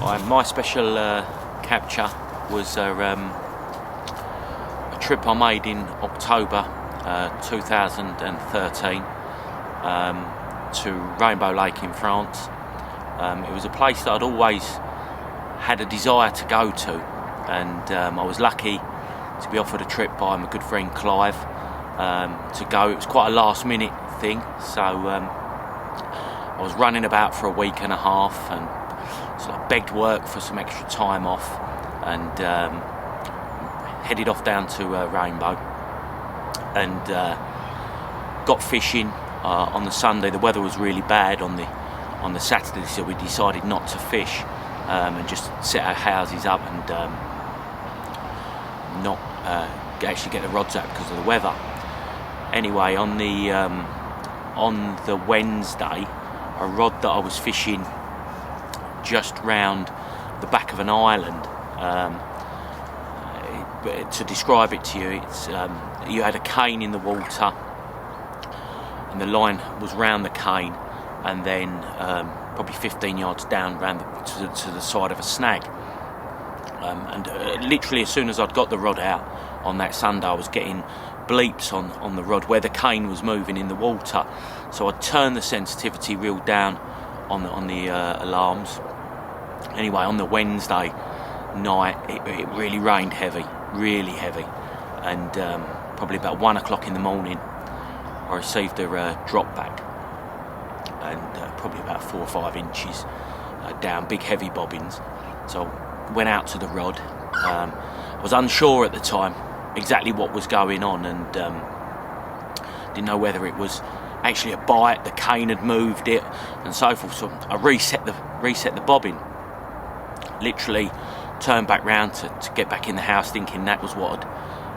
My special capture was a trip I made in October 2013 to Rainbow Lake in France. It was a place that I'd always had a desire to go to, and I was lucky to be offered a trip by my good friend Clive to go. It was quite a last minute thing, so I was running about for a week and a half, and so I begged work for some extra time off, and headed off down to Rainbow, and got fishing on the Sunday. The weather was really bad on the Saturday, so we decided not to fish and just set our houses up and not actually get the rods out because of the weather. Anyway, on the Wednesday, a rod that I was fishing just round the back of an island. To describe it to you, it's you had a cane in the water, and the line was round the cane, and then probably 15 yards down round to the side of a snag. And literally as soon as I'd got the rod out on that Sunday, I was getting bleeps on the rod where the cane was moving in the water. So I turned the sensitivity real down on the alarms. Anyway, on the Wednesday night, it really rained really heavy, and probably about 1 o'clock in the morning, I received a drop back, and probably about 4 or 5 inches down, big heavy bobbins. So I went out to the rod. I was unsure at the time exactly what was going on, and didn't know whether it was actually a bite, the cane had moved it, and so forth. So I reset the bobbin. Literally turned back round to get back in the house, thinking that was what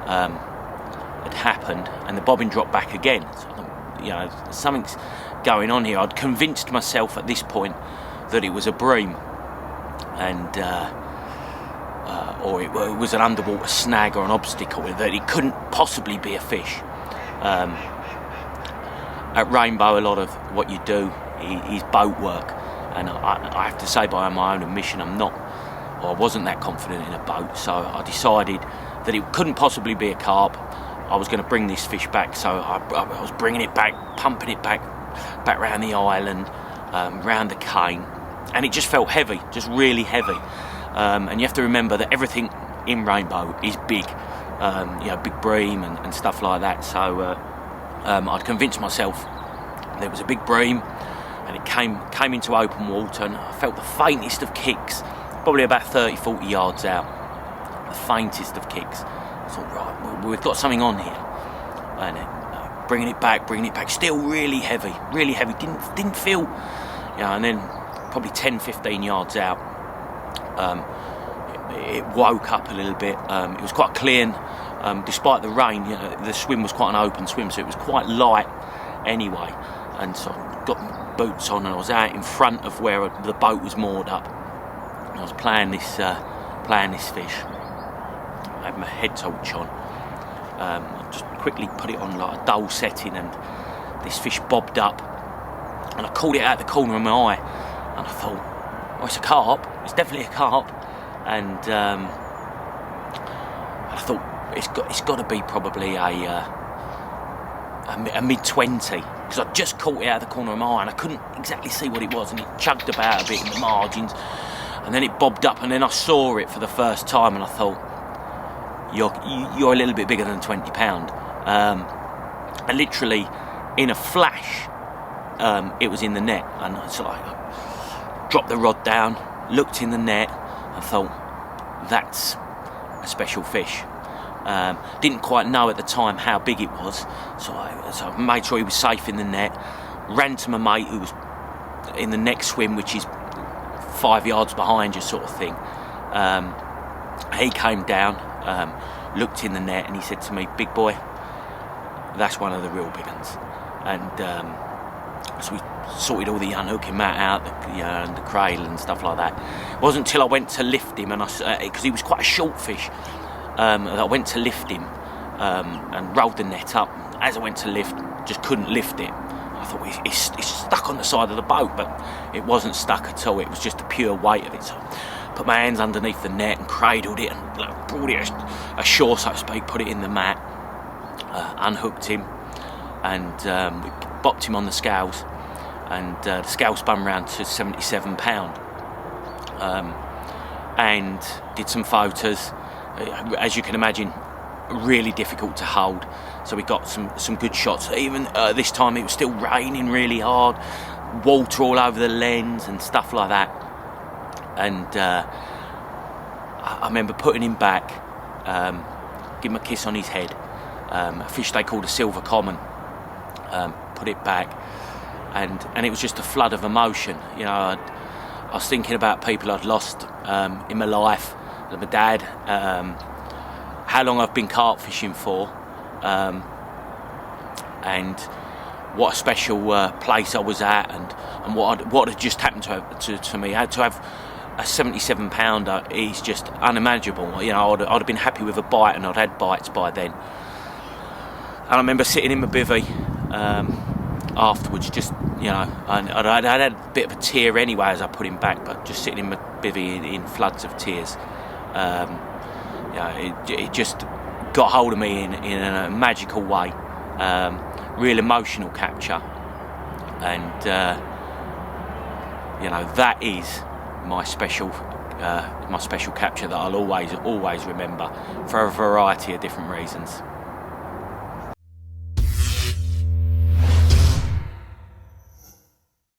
had happened, and the bobbin dropped back again. So I thought, something's going on here. I'd convinced myself at this point that it was a bream, and or it was an underwater snag or an obstacle, that it couldn't possibly be a fish. At Rainbow, a lot of what you do is boat work, and I have to say, by my own admission, I wasn't that confident in a boat, so I decided that it couldn't possibly be a carp. I was going to bring this fish back, so I was bringing it back, pumping it back around the island, round the cane, and it just felt heavy, just really heavy. And you have to remember that everything in Rainbow is big, big bream and stuff like that. So I'd convinced myself there was a big bream, and it came into open water, and I felt the faintest of kicks, probably about 30-40 yards out, the faintest of kicks. I thought, right, we've got something on here, and bringing it back, still really heavy, didn't feel, and then probably 10-15 yards out, it woke up a little bit. It was quite clear, despite the rain. The swim was quite an open swim, so it was quite light anyway, and so I got my boots on, and I was out in front of where the boat was moored up. I was playing this fish. I had my head torch on. I just quickly put it on like a dull setting, and this fish bobbed up, and I caught it out the corner of my eye, and I thought, oh, it's a carp. It's definitely a carp, and I thought it's got to be probably a mid-20, because I just caught it out of the corner of my eye, and I couldn't exactly see what it was, and it chugged about a bit in the margins. And then it bobbed up, and then I saw it for the first time, and I thought, you're a little bit bigger than £20. And literally, in a flash, it was in the net, and so I dropped the rod down, looked in the net, and thought, that's a special fish. Didn't quite know at the time how big it was, so I made sure he was safe in the net. Ran to my mate who was in the next swim, which is 5 yards behind you, sort of thing. He came down, looked in the net, and he said to me, "Big boy, that's one of the real big ones." And so we sorted all the unhooking mat out, and the cradle and stuff like that. It wasn't until I went to lift him, and because he was quite a short fish, I went to lift him and rolled the net up. As I went to lift, just couldn't lift it. I thought it's stuck on the side of the boat, but it wasn't stuck at all. It was just the pure weight of it. So put my hands underneath the net and cradled it and brought it ashore, so to speak, put it in the mat, unhooked him, and we bopped him on the scales, and the scale spun round to 77 pound, and did some photos. As you can imagine, really difficult to hold, so we got some good shots. Even this time it was still raining really hard, water all over the lens and stuff like that, and I remember putting him back, give him a kiss on his head, a fish they called a silver common, put it back, and it was just a flood of emotion. You know, I was thinking about people I'd lost in my life, my dad, how long I've been carp fishing for, and what a special place I was at, and what had just happened to me. I had to have a 77 pounder is just unimaginable. You know, I'd have been happy with a bite, and I'd had bites by then. And I remember sitting in my bivvy afterwards, just, you know, I'd had a bit of a tear anyway as I put him back, but just sitting in my bivvy in floods of tears. You know, it just got hold of me in a magical way, real emotional capture, and you know, that is my special capture that I'll always remember for a variety of different reasons.